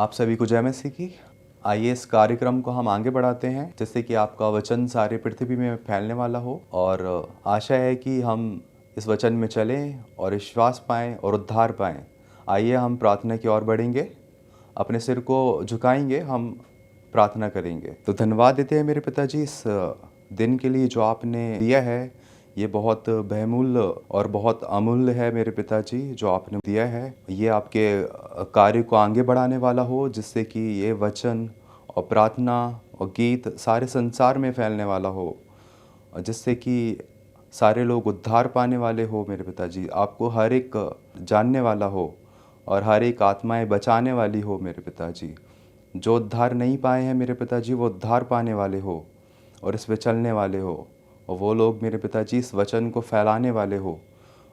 आप सभी को जय मसीह की। आइए इस कार्यक्रम को हम आगे बढ़ाते हैं, जिससे कि आपका वचन सारे पृथ्वी में फैलने वाला हो। और आशा है कि हम इस वचन में चलें और विश्वास पाएँ और उद्धार पाएँ। आइए हम प्रार्थना की ओर बढ़ेंगे, अपने सिर को झुकाएंगे, हम प्रार्थना करेंगे। तो धन्यवाद देते हैं मेरे पिताजी इस दिन के लिए जो आपने दिया है। ये बहुत बहुमूल्य और बहुत अमूल्य है मेरे पिताजी, जो आपने दिया है। ये आपके कार्य को आगे बढ़ाने वाला हो, जिससे कि ये वचन और प्रार्थना और गीत सारे संसार में फैलने वाला हो, और जिससे कि सारे लोग उद्धार पाने वाले हो मेरे पिताजी। आपको हर एक जानने वाला हो और हर एक आत्माएं बचाने वाली हो मेरे पिताजी। जो उद्धार नहीं पाए हैं मेरे पिताजी, वो उद्धार पाने वाले हो और इस पे चलने वाले हो। और वो लोग मेरे पिताजी इस वचन को फैलाने वाले हो,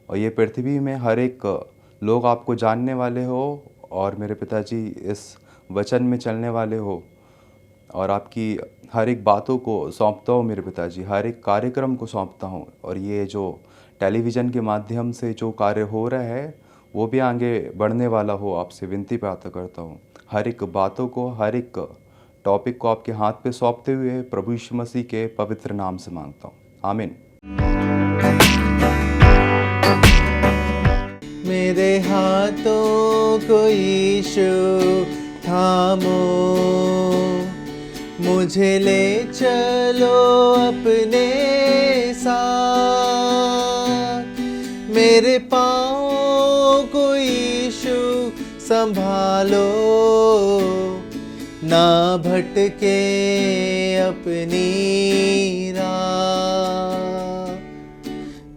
और ये पृथ्वी में हर एक लोग आपको जानने वाले हो, और मेरे पिताजी इस वचन में चलने वाले हो। और आपकी हर एक बातों को सौंपता हूँ मेरे पिताजी, हर एक कार्यक्रम को सौंपता हूँ। और ये जो टेलीविज़न के माध्यम से जो कार्य हो रहा है, वो भी आगे बढ़ने वाला हो। आपसे विनती प्रार्थना करता हूँ, हर एक बातों को, हर एक टॉपिक को आपके हाथ पे सौंपते हुए प्रभु यीशु मसीह के पवित्र नाम से मांगता हूँ, आमीन। मेरे हाथों को यीशु थामो, मुझे ले चलो अपने साथ। मेरे पाँव को यीशु संभालो, ना भटके अपनी राह।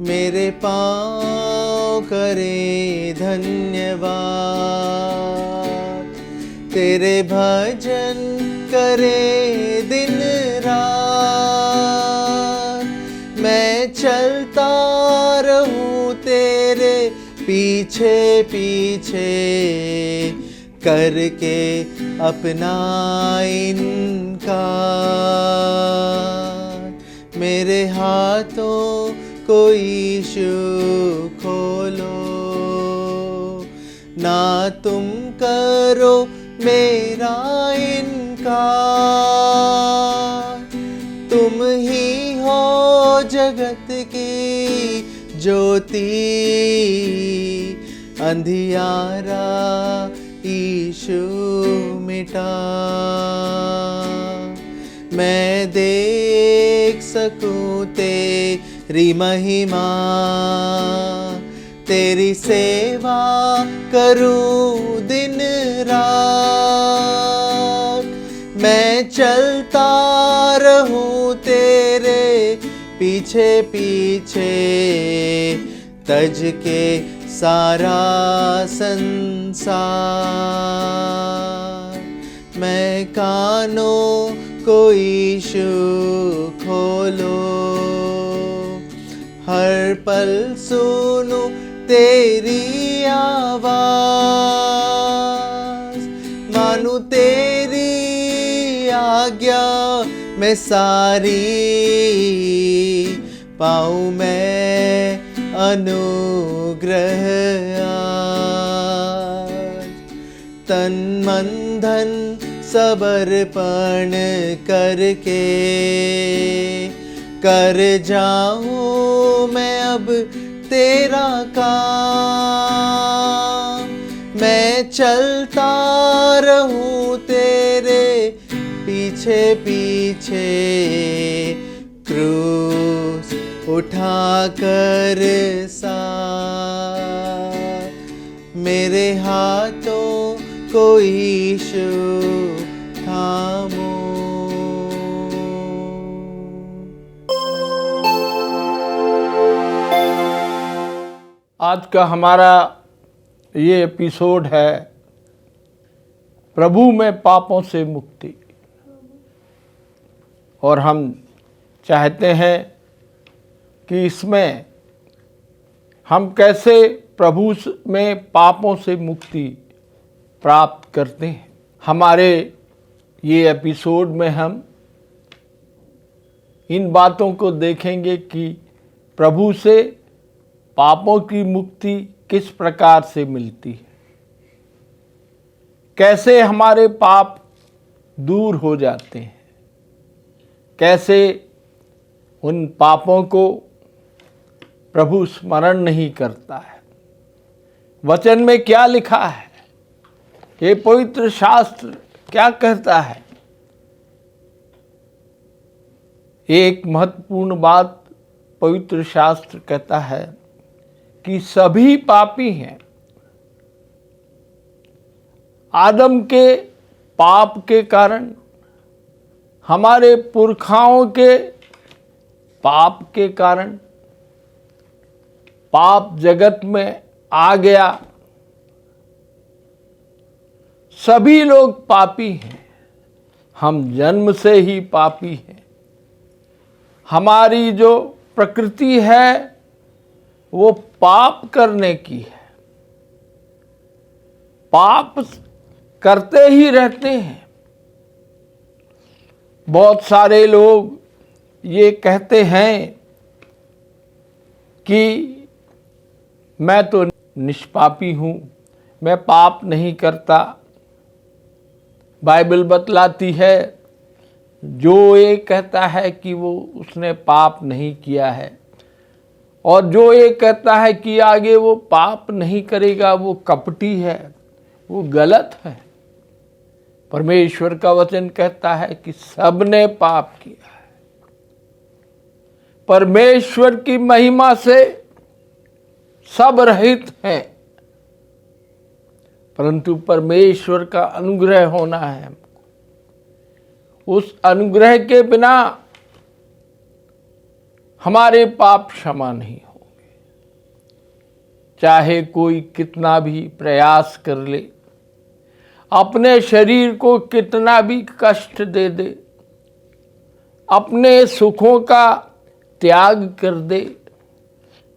मेरे पाँव करे धन्यवाद, तेरे भजन करे दिन रात। मैं चलता रहूं तेरे पीछे पीछे, करके अपना इनकार। मेरे हाथों को यीशु खोलो, ना तुम करो मेरा इनकार। तुम ही हो जगत की ज्योति, अंधियारा यीशु मिटा। मैं देख सकूं तेरी महिमा, तेरी सेवा करूं दिन रात। मैं चलता रहूं तेरे पीछे पीछे, तज के सारा संसार। मैं कानों को यीशु खोलो, हर पल सुनूं तेरी आवाज़। मानूं तेरी आज्ञा मैं सारी, पाऊं मैं अनुग्रह आज। तन मन धन समर्पण करके, कर जाऊं मैं अब तेरा काम। मैं चलता रहूं तेरे पीछे पीछे, क्रूस उठा कर साथ। मेरे हाथों को यीशु थामो। आज का हमारा ये एपिसोड है प्रभु में पापों से मुक्ति, और हम चाहते हैं कि इसमें हम कैसे प्रभु में पापों से मुक्ति प्राप्त करते हैं। हमारे ये एपिसोड में हम इन बातों को देखेंगे कि प्रभु से पापों की मुक्ति किस प्रकार से मिलती है। कैसे हमारे पाप दूर हो जाते हैं, कैसे उन पापों को प्रभु स्मरण नहीं करता है। वचन में क्या लिखा है, ये पवित्र शास्त्र क्या कहता है? एक महत्वपूर्ण बात पवित्र शास्त्र कहता है कि सभी पापी हैं। आदम के पाप के कारण, हमारे पुरखाओं के पाप के कारण पाप जगत में आ गया। सभी लोग पापी हैं, हम जन्म से ही पापी हैं। हमारी जो प्रकृति है वो पाप करने की है, पाप करते ही रहते हैं। बहुत सारे लोग ये कहते हैं कि मैं तो निष्पापी हूँ, मैं पाप नहीं करता। बाइबल बतलाती है, जो ये कहता है कि वो उसने पाप नहीं किया है और जो ये कहता है कि आगे वो पाप नहीं करेगा, वो कपटी है, वो गलत है। परमेश्वर का वचन कहता है कि सबने पाप किया है, परमेश्वर की महिमा से सब रहित हैं, परंतु परमेश्वर का अनुग्रह होना है हमको। उस अनुग्रह के बिना हमारे पाप क्षमा नहीं होंगे। चाहे कोई कितना भी प्रयास कर ले, अपने शरीर को कितना भी कष्ट दे दे, अपने सुखों का त्याग कर दे,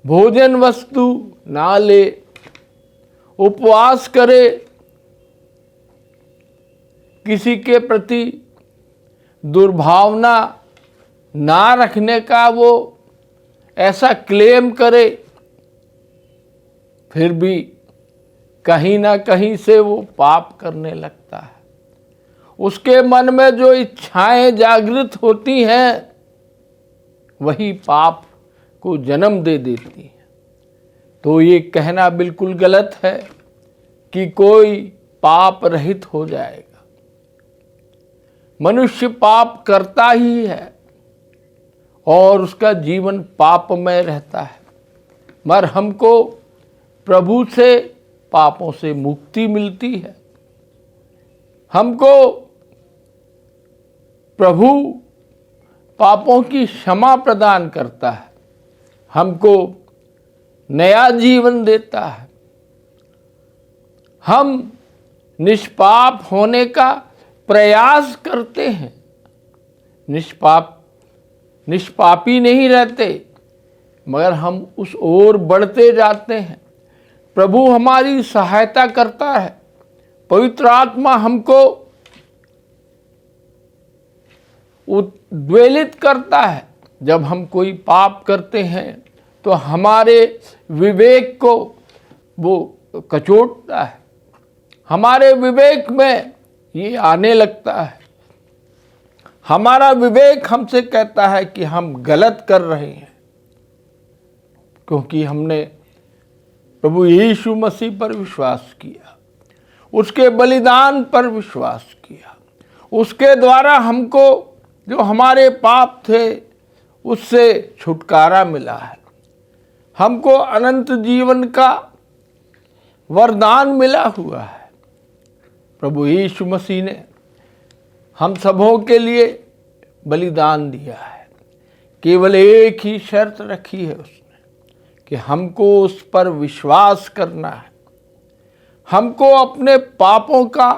भोजन वस्तु ना ले, उपवास करे, किसी के प्रति दुर्भावना ना रखने का वो ऐसा क्लेम करे, फिर भी कहीं ना कहीं से वो पाप करने लगता है। उसके मन में जो इच्छाएं जागृत होती हैं वही पाप को जन्म दे देती हैं। तो ये कहना बिल्कुल गलत है कि कोई पाप रहित हो जाएगा। मनुष्य पाप करता ही है और उसका जीवन पापमय रहता है, मगर हमको प्रभु से पापों से मुक्ति मिलती है। हमको प्रभु पापों की क्षमा प्रदान करता है, हमको नया जीवन देता है। हम निष्पाप होने का प्रयास करते हैं, निष्पापी नहीं रहते, मगर हम उस ओर बढ़ते जाते हैं। प्रभु हमारी सहायता करता है, पवित्र आत्मा हमको उद्वेलित करता है। जब हम कोई पाप करते हैं तो हमारे विवेक को वो कचोटता है, हमारे विवेक में ये आने लगता है। हमारा विवेक हमसे कहता है कि हम गलत कर रहे हैं, क्योंकि हमने प्रभु यीशु मसीह पर विश्वास किया, उसके बलिदान पर विश्वास किया। उसके द्वारा हमको जो हमारे पाप थे उससे छुटकारा मिला है, हमको अनंत जीवन का वरदान मिला हुआ है। प्रभु यीशु मसीह ने हम सबों के लिए बलिदान दिया है। केवल एक ही शर्त रखी है उसने कि हमको उस पर विश्वास करना है, हमको अपने पापों का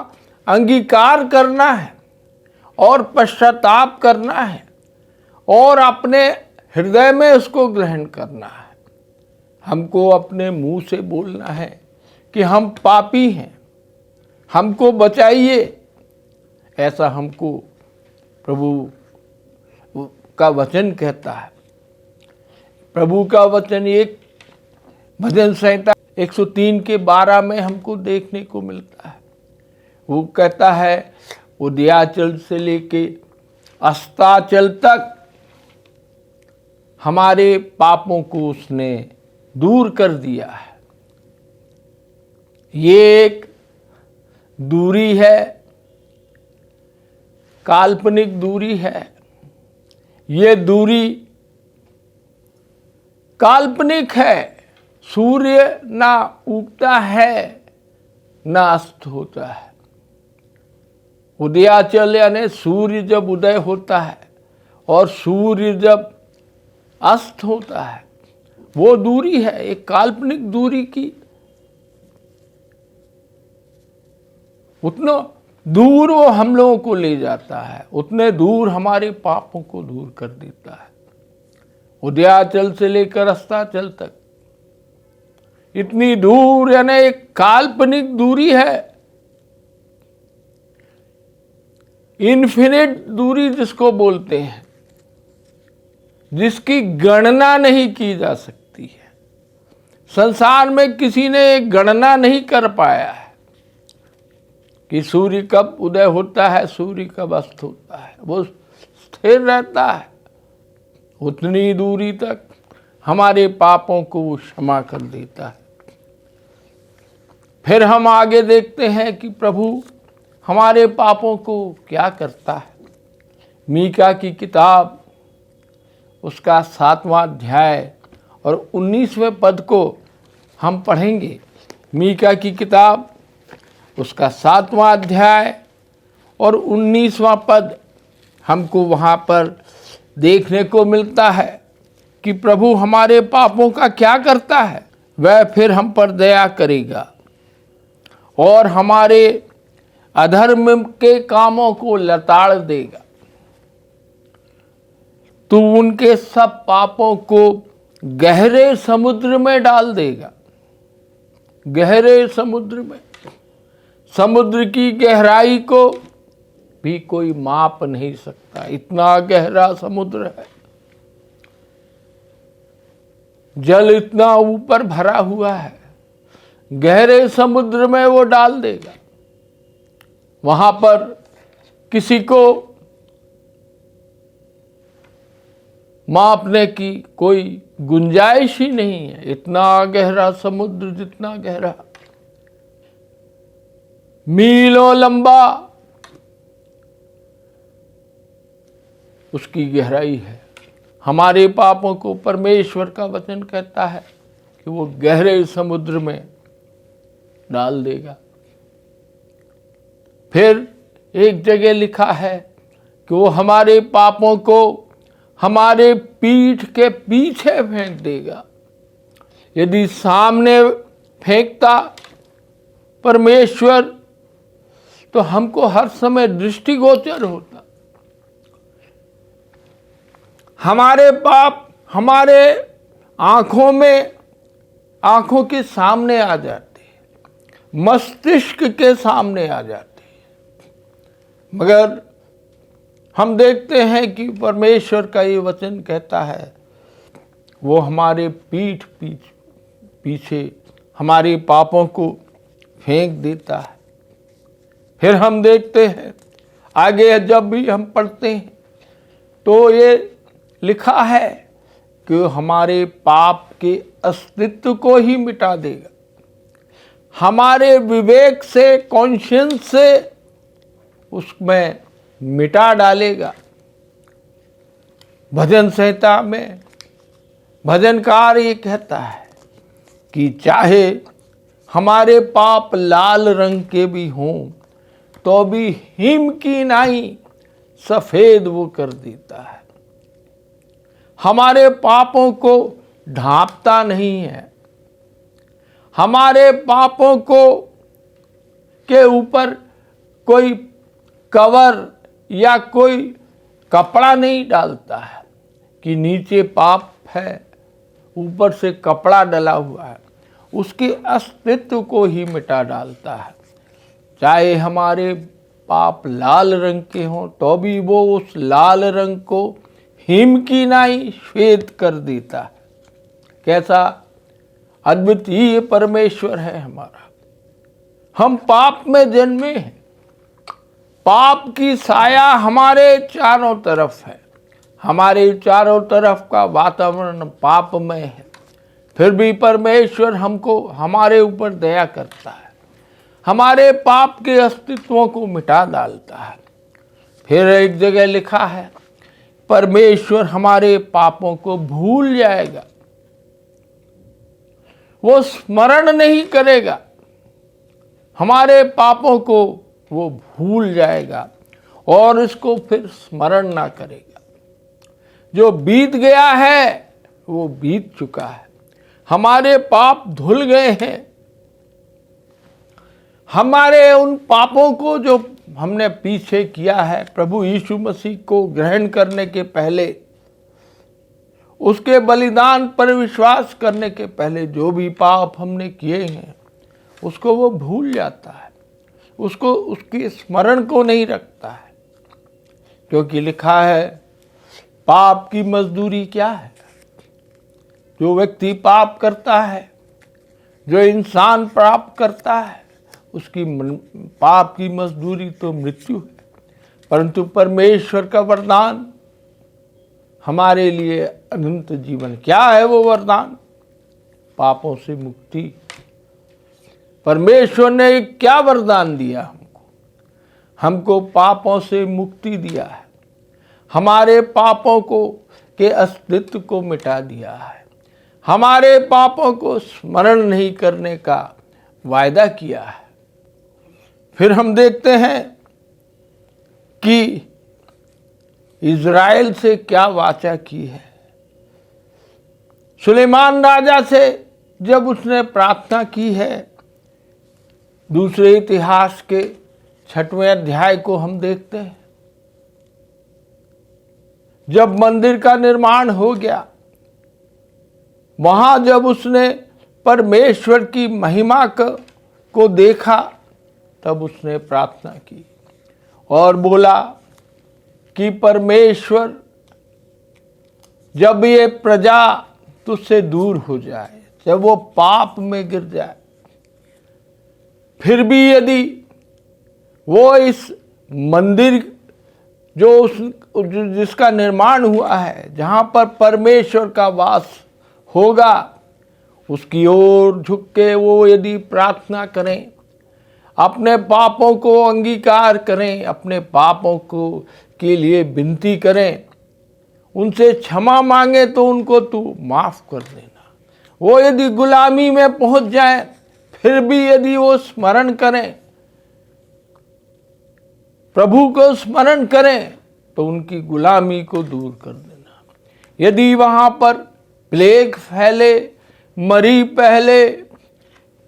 अंगीकार करना है और पश्चाताप करना है और अपने हृदय में उसको ग्रहण करना है। हमको अपने मुंह से बोलना है कि हम पापी हैं, हमको बचाइए। ऐसा हमको प्रभु का वचन कहता है। प्रभु का वचन एक भजन संहिता 103 के 12 में हमको देखने को मिलता है। वो कहता है उदयाचल से लेके अस्ताचल तक हमारे पापों को उसने दूर कर दिया है। ये एक दूरी है, काल्पनिक दूरी है। ये दूरी काल्पनिक है। सूर्य ना उगता है ना अस्त होता है। उदयाचल यानी सूर्य जब उदय होता है और सूर्य जब अस्त होता है, वो दूरी है एक काल्पनिक दूरी की। उतना दूर वो हम लोगों को ले जाता है, उतने दूर हमारे पापों को दूर कर देता है। उदयाचल से लेकर अस्ताचल तक इतनी दूर, यानी एक काल्पनिक दूरी है, इन्फिनिट दूरी जिसको बोलते हैं, जिसकी गणना नहीं की जा सकती है। संसार में किसी ने गणना नहीं कर पाया है कि सूर्य कब उदय होता है, सूर्य कब अस्त होता है। वो स्थिर रहता है। उतनी दूरी तक हमारे पापों को वो क्षमा कर देता है। फिर हम आगे देखते हैं कि प्रभु हमारे पापों को क्या करता है। मीका की किताब उसका 7वां अध्याय और 19वें पद को हम पढ़ेंगे। मीका की किताब उसका 7वां अध्याय और 19वां पद हमको वहाँ पर देखने को मिलता है कि प्रभु हमारे पापों का क्या करता है। वह फिर हम पर दया करेगा और हमारे अधर्म के कामों को लताड़ देगा। तू उनके सब पापों को गहरे समुद्र में डाल देगा। गहरे समुद्र में, समुद्र की गहराई को भी कोई माप नहीं सकता, इतना गहरा समुद्र है। जल इतना ऊपर भरा हुआ है, गहरे समुद्र में वो डाल देगा। वहां पर किसी को मापने की कोई गुंजाइश ही नहीं है। इतना गहरा समुद्र, जितना गहरा, मीलों लंबा उसकी गहराई है। हमारे पापों को परमेश्वर का वचन कहता है कि वो गहरे समुद्र में डाल देगा। फिर एक जगह लिखा है कि वो हमारे पापों को हमारे पीठ के पीछे फेंक देगा। यदि सामने फेंकता परमेश्वर तो हमको हर समय दृष्टिगोचर होता। हमारे पाप हमारे आंखों में, आंखों के सामने आ जाते हैं, मस्तिष्क के सामने आ जाते हैं, मगर हम देखते हैं कि परमेश्वर का ये वचन कहता है वो हमारे पीठ पीछे हमारे पापों को फेंक देता है। फिर हम देखते हैं आगे, जब भी हम पढ़ते हैं तो ये लिखा है कि हमारे पाप के अस्तित्व को ही मिटा देगा। हमारे विवेक से, कॉन्शियंस से उसमें मिटा डालेगा। भजन संहिता में भजनकार ये कहता है कि चाहे हमारे पाप लाल रंग के भी हों तो भी हिम की नाई सफेद वो कर देता है। हमारे पापों को ढांपता नहीं है। हमारे पापों को के ऊपर कोई कवर या कोई कपड़ा नहीं डालता है कि नीचे पाप है, ऊपर से कपड़ा डला हुआ है। उसके अस्तित्व को ही मिटा डालता है। चाहे हमारे पाप लाल रंग के हों तो भी वो उस लाल रंग को हिम की नाई श्वेत कर देता है। कैसा अद्वितीय परमेश्वर है हमारा। हम पाप में जन्मे हैं, पाप की साया हमारे चारों तरफ है, हमारे चारों तरफ का वातावरण पापमय है, फिर भी परमेश्वर हमको हमारे ऊपर दया करता है, हमारे पाप के अस्तित्वों को मिटा डालता है। फिर एक जगह लिखा है परमेश्वर हमारे पापों को भूल जाएगा, वो स्मरण नहीं करेगा, हमारे पापों को वो भूल जाएगा और इसको फिर स्मरण ना करेगा। जो बीत गया है वो बीत चुका है, हमारे पाप धुल गए हैं। हमारे उन पापों को जो हमने पीछे किया है, प्रभु यीशु मसीह को ग्रहण करने के पहले, उसके बलिदान पर विश्वास करने के पहले जो भी पाप हमने किए हैं उसको वो भूल जाता है, उसको उसके स्मरण को नहीं रखता है। क्योंकि लिखा है पाप की मजदूरी क्या है? जो व्यक्ति पाप करता है, जो इंसान पाप करता है, उसकी पाप की मजदूरी तो मृत्यु है। परंतु परमेश्वर का वरदान हमारे लिए अनंत जीवन। क्या है वो वरदान? पापों से मुक्ति। परमेश्वर ने क्या वरदान दिया हमको? हमको पापों से मुक्ति दिया है, हमारे पापों को के अस्तित्व को मिटा दिया है, हमारे पापों को स्मरण नहीं करने का वायदा किया है। फिर हम देखते हैं कि इज़राइल से क्या वाचा की है। सुलेमान राजा से जब उसने प्रार्थना की है, दूसरे इतिहास के 6वें अध्याय को हम देखते हैं। जब मंदिर का निर्माण हो गया, वहां जब उसने परमेश्वर की महिमा को देखा, तब उसने प्रार्थना की और बोला कि परमेश्वर, जब ये प्रजा तुझसे दूर हो जाए, जब वो पाप में गिर जाए, फिर भी यदि वो इस मंदिर जिसका निर्माण हुआ है, जहाँ पर परमेश्वर का वास होगा, उसकी ओर झुक के वो यदि प्रार्थना करें, अपने पापों को अंगीकार करें, अपने पापों को के लिए विनती करें, उनसे क्षमा मांगे तो उनको तू माफ कर देना। वो यदि गुलामी में पहुंच जाए, फिर भी यदि वो स्मरण करें, प्रभु को स्मरण करें, तो उनकी गुलामी को दूर कर देना। यदि वहां पर प्लेग फैले, मरी पहले,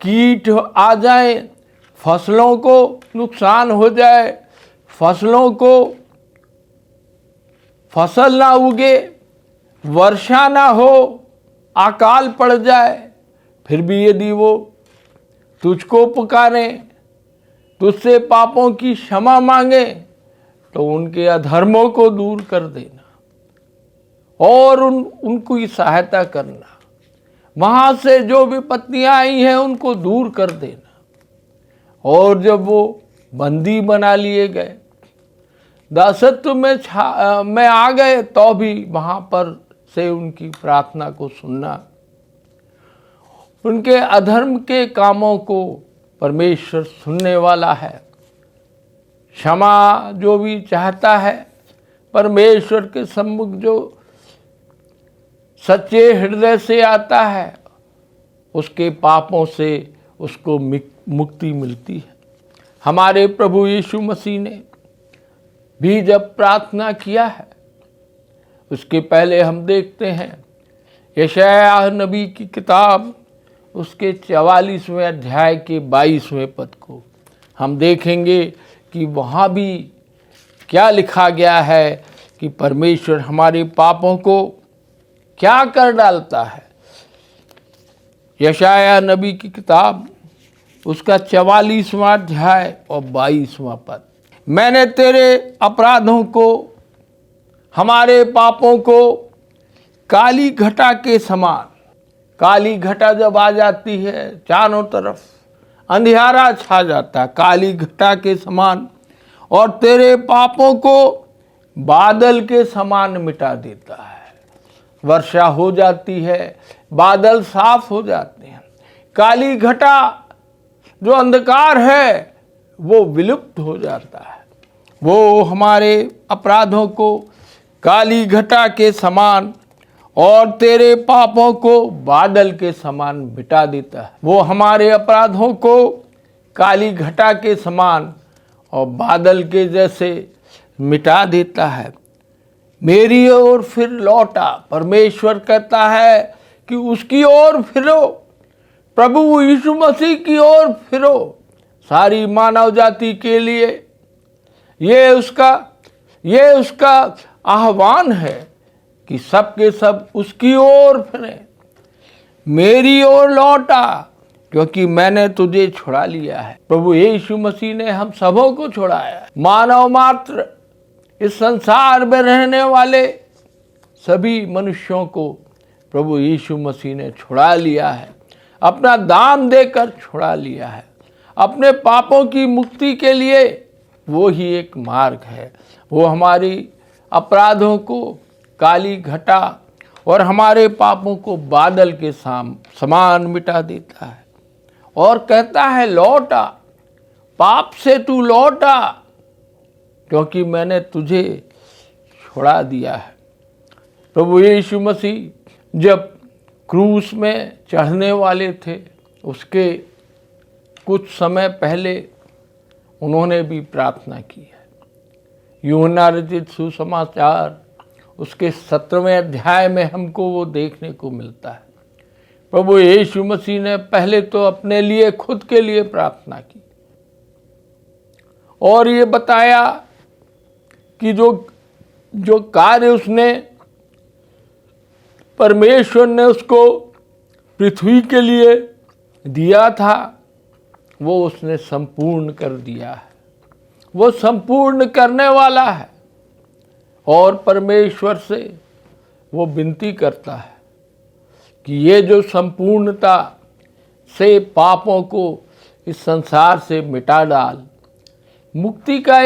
कीट आ जाए, फसलों को नुकसान हो जाए, फसल ना उगे, वर्षा ना हो, अकाल पड़ जाए, फिर भी यदि वो तुझको पुकारें, तुझसे पापों की क्षमा मांगे, तो उनके अधर्मों को दूर कर देना और उनकी सहायता करना। वहां से जो विपत्तियां आई हैं उनको दूर कर देना। और जब वो बंदी बना लिए गए, दासत्व में आ गए, तो भी वहां पर से उनकी प्रार्थना को सुनना, उनके अधर्म के कामों को परमेश्वर सुनने वाला है। क्षमा जो भी चाहता है, परमेश्वर के सम्मुख जो सच्चे हृदय से आता है, उसके पापों से उसको मुक्ति मिलती है। हमारे प्रभु यीशु मसीह ने भी जब प्रार्थना किया है, उसके पहले हम देखते हैं यशायाह नबी की किताब, उसके 44वें अध्याय के 22वें पद को हम देखेंगे कि वहाँ भी क्या लिखा गया है कि परमेश्वर हमारे पापों को क्या कर डालता है। यशायाह नबी की किताब, उसका 44वां अध्याय और 22वां पद। मैंने तेरे अपराधों को, हमारे पापों को काली घटा के समान, काली घटा जब आ जाती है, चारों तरफ अंधियारा छा जाता है, काली घटा के समान, और तेरे पापों को बादल के समान मिटा देता है। वर्षा हो जाती है, बादल साफ हो जाते हैं, काली घटा जो अंधकार है वो विलुप्त हो जाता है। वो हमारे अपराधों को काली घटा के समान और तेरे पापों को बादल के समान मिटा देता है। वो हमारे अपराधों को काली घटा के समान और बादल के जैसे मिटा देता है। मेरी ओर फिर लौटा, परमेश्वर कहता है कि उसकी ओर फिरो, प्रभु यीशु मसीह की ओर फिरो। सारी मानव जाति के लिए ये उसका आह्वान है कि सब के सब उसकी ओर फिरें। मेरी ओर लौटा क्योंकि मैंने तुझे छुड़ा लिया है। प्रभु यीशु मसीह ने हम सबों को छुड़ाया। मानव मात्र, इस संसार में रहने वाले सभी मनुष्यों को प्रभु यीशु मसीह ने छुड़ा लिया है, अपना दाम देकर छुड़ा लिया है। अपने पापों की मुक्ति के लिए वो ही एक मार्ग है। वो हमारी अपराधों को काली घटा और हमारे पापों को बादल के समान मिटा देता है और कहता है लौटा, पाप से तू लौटा क्योंकि मैंने तुझे छुड़ा दिया है। प्रभु यीशु मसीह जब क्रूस में चढ़ने वाले थे, उसके कुछ समय पहले उन्होंने भी प्रार्थना की है। यूहन्ना रचित सुसमाचार उसके 17वें अध्याय में हमको वो देखने को मिलता है। प्रभु यीशु मसीह ने पहले तो अपने लिए, खुद के लिए प्रार्थना की और ये बताया कि जो कार्य उसने, परमेश्वर ने उसको पृथ्वी के लिए दिया था, वो उसने संपूर्ण कर दिया है। वो संपूर्ण करने वाला है और परमेश्वर से वो विनती करता है कि ये जो संपूर्णता से पापों को इस संसार से मिटा डाल, मुक्ति का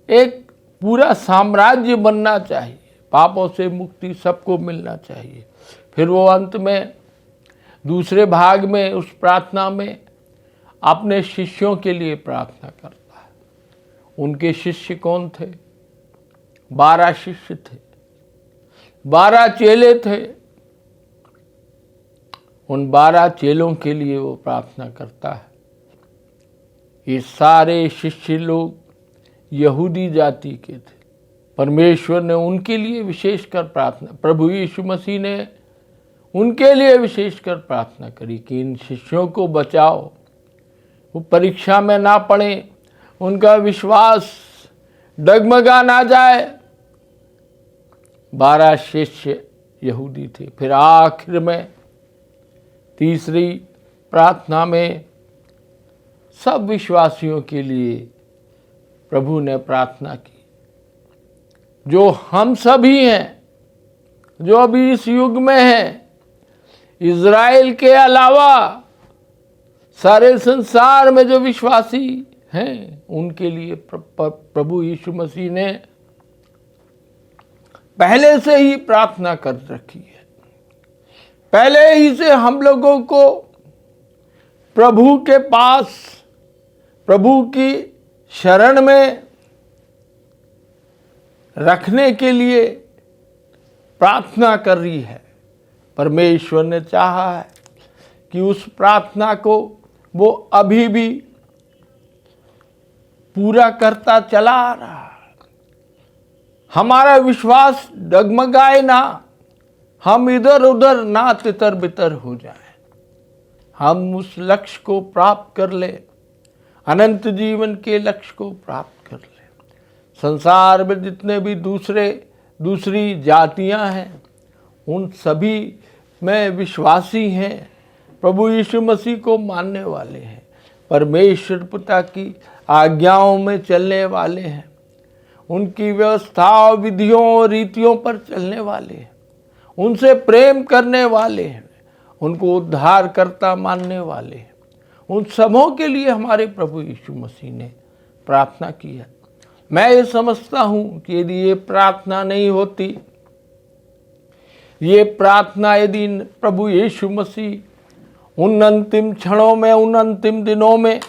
एक पूरा साम्राज्य बनना चाहिए। पापों से मुक्ति सबको मिलना चाहिए। फिर वो अंत में दूसरे भाग में उस प्रार्थना में अपने शिष्यों के लिए प्रार्थना करता है। उनके शिष्य कौन थे? 12 शिष्य थे, 12 चेले थे। उन 12 चेलों के लिए वो प्रार्थना करता है। ये सारे शिष्य लोग यहूदी जाति के थे। परमेश्वर ने उनके लिए विशेषकर प्रार्थना, प्रभु यीशु मसीह ने उनके लिए विशेषकर प्रार्थना करी कि इन शिष्यों को बचाओ, वो परीक्षा में ना पड़े, उनका विश्वास डगमगा ना जाए। 12 शिष्य यहूदी थे। फिर आखिर में तीसरी प्रार्थना में सब विश्वासियों के लिए प्रभु ने प्रार्थना की। जो हम सभी हैं, जो अभी इस युग में हैं, इज़राइल के अलावा सारे संसार में जो विश्वासी हैं, उनके लिए प्रभु यीशु मसीह ने पहले से ही प्रार्थना कर रखी है। पहले ही से हम लोगों को प्रभु के पास, प्रभु की शरण में रखने के लिए प्रार्थना कर रही है। परमेश्वर ने चाहा है कि उस प्रार्थना को वो अभी भी पूरा करता चला आ रहा है। हमारा विश्वास डगमगाए ना, हम इधर उधर ना तितर बितर हो जाए, हम उस लक्ष्य को प्राप्त कर ले, अनंत जीवन के लक्ष्य को प्राप्त कर ले। संसार में जितने भी दूसरी जातियां हैं, उन सभी में विश्वासी हैं, प्रभु यीशु मसीह को मानने वाले हैं, परमेश्वर पिता की आज्ञाओं में चलने वाले हैं, उनकी व्यवस्थाओं, विधियों और रीतियों पर चलने वाले हैं, उनसे प्रेम करने वाले हैं, उनको उद्धारकर्ता मानने वाले हैं। उन सबों के लिए हमारे प्रभु यीशु मसीह ने प्रार्थना की है। मैं ये समझता हूँ कि यदि ये प्रार्थना नहीं होती, ये प्रार्थना यदि प्रभु यीशु मसीह उन अंतिम क्षणों में, उन अंतिम दिनों में,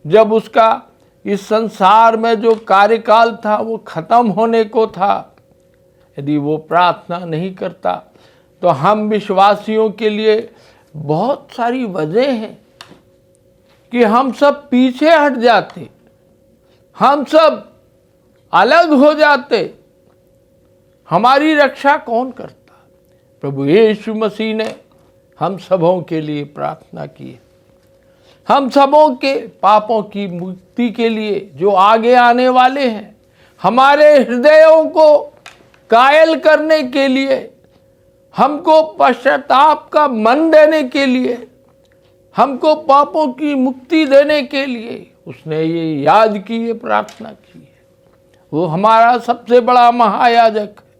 जब उसका इस संसार में जो कार्यकाल था वो खत्म होने को था, यदि वो प्रार्थना नहीं करता तो हम विश्वासियों के लिए बहुत सारी वजह हैं कि हम सब पीछे हट जाते, हम सब अलग हो जाते। हमारी रक्षा कौन करता? प्रभु यीशु मसीह ने हम सबों के लिए प्रार्थना की है। हम सबों के पापों की मुक्ति के लिए जो आगे आने वाले हैं, हमारे हृदयों को कायल करने के लिए, हमको पश्चाताप का मन देने के लिए, हमको पापों की मुक्ति देने के लिए उसने ये याद की, ये प्रार्थना की है। वो हमारा सबसे बड़ा महायाजक है,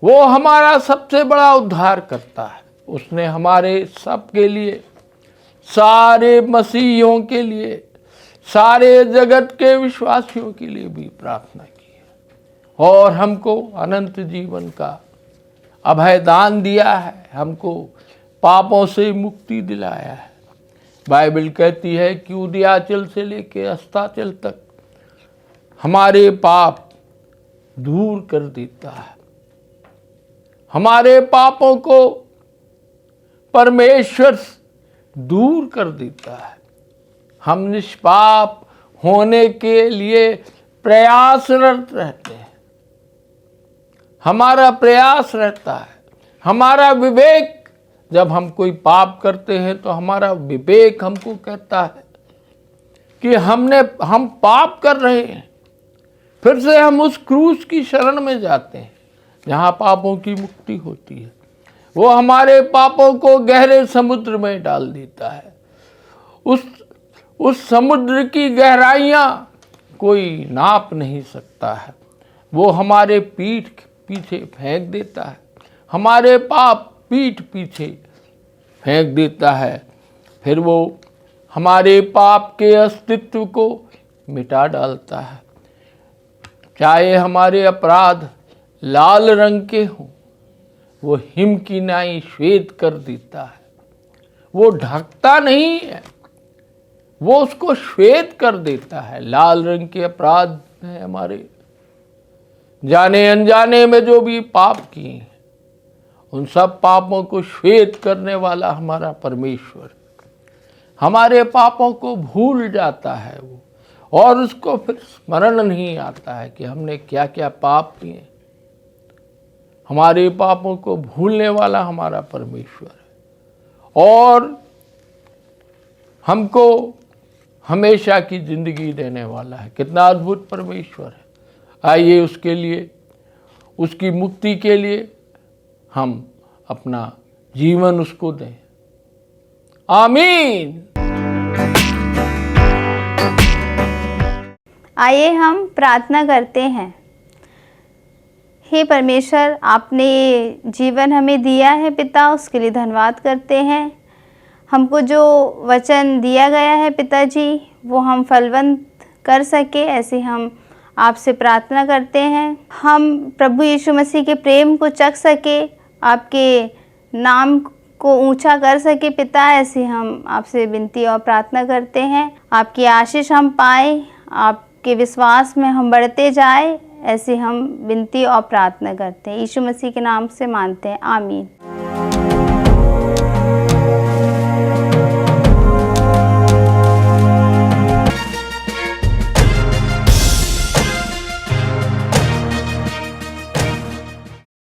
वो हमारा सबसे बड़ा उद्धार करता है। उसने हमारे सबके लिए, सारे मसीहियों के लिए, सारे जगत के विश्वासियों के लिए भी प्रार्थना की है और हमको अनंत जीवन का अभयदान दिया है, हमको पापों से मुक्ति दिलाया है। बाइबल कहती है कि उदयाचल से लेकर अस्ताचल तक हमारे पाप दूर कर देता है। हमारे पापों को परमेश्वर दूर कर देता है। हम निष्पाप होने के लिए प्रयासरत रहते हैं। हमारा प्रयास रहता है, हमारा विवेक, जब हम कोई पाप करते हैं तो हमारा विवेक हमको कहता है कि हम पाप कर रहे हैं। फिर से हम उस क्रूस की शरण में जाते हैं जहाँ पापों की मुक्ति होती है। वो हमारे पापों को गहरे समुद्र में डाल देता है। उस समुद्र की गहराइयाँ कोई नाप नहीं सकता है। वो हमारे पीठ पीछे फेंक देता है, हमारे पाप पीठ पीछे फेंक देता है। फिर वो हमारे पाप के अस्तित्व को मिटा डालता है। चाहे हमारे अपराध लाल रंग के हों, वो हिम की नाई श्वेत कर देता है। वो ढकता नहीं है, वो उसको श्वेत कर देता है। लाल रंग के अपराध हैं हमारे, जाने अनजाने में जो भी पाप किए हैं, उन सब पापों को श्वेत करने वाला हमारा परमेश्वर हमारे पापों को भूल जाता है वो, और उसको फिर स्मरण नहीं आता है कि हमने क्या क्या पाप किए। हमारे पापों को भूलने वाला हमारा परमेश्वर है और हमको हमेशा की जिंदगी देने वाला है। कितना अद्भुत परमेश्वर है। आइए उसके लिए, उसकी मुक्ति के लिए हम अपना जीवन उसको दें। आमीन। आइए हम प्रार्थना करते हैं। हे परमेश्वर, आपने ये जीवन हमें दिया है पिता, उसके लिए धन्यवाद करते हैं। हमको जो वचन दिया गया है पिताजी, वो हम फलवंत कर सके, ऐसे हम आपसे प्रार्थना करते हैं। हम प्रभु यीशु मसीह के प्रेम को चख सके, आपके नाम को ऊंचा कर सके पिता, ऐसे हम आपसे विनती और प्रार्थना करते हैं। आपकी आशीष हम पाएँ, आपके विश्वास में हम बढ़ते जाए, ऐसे हम विनती और प्रार्थना करते हैं। यीशु मसीह के नाम से मांगते हैं, आमीन।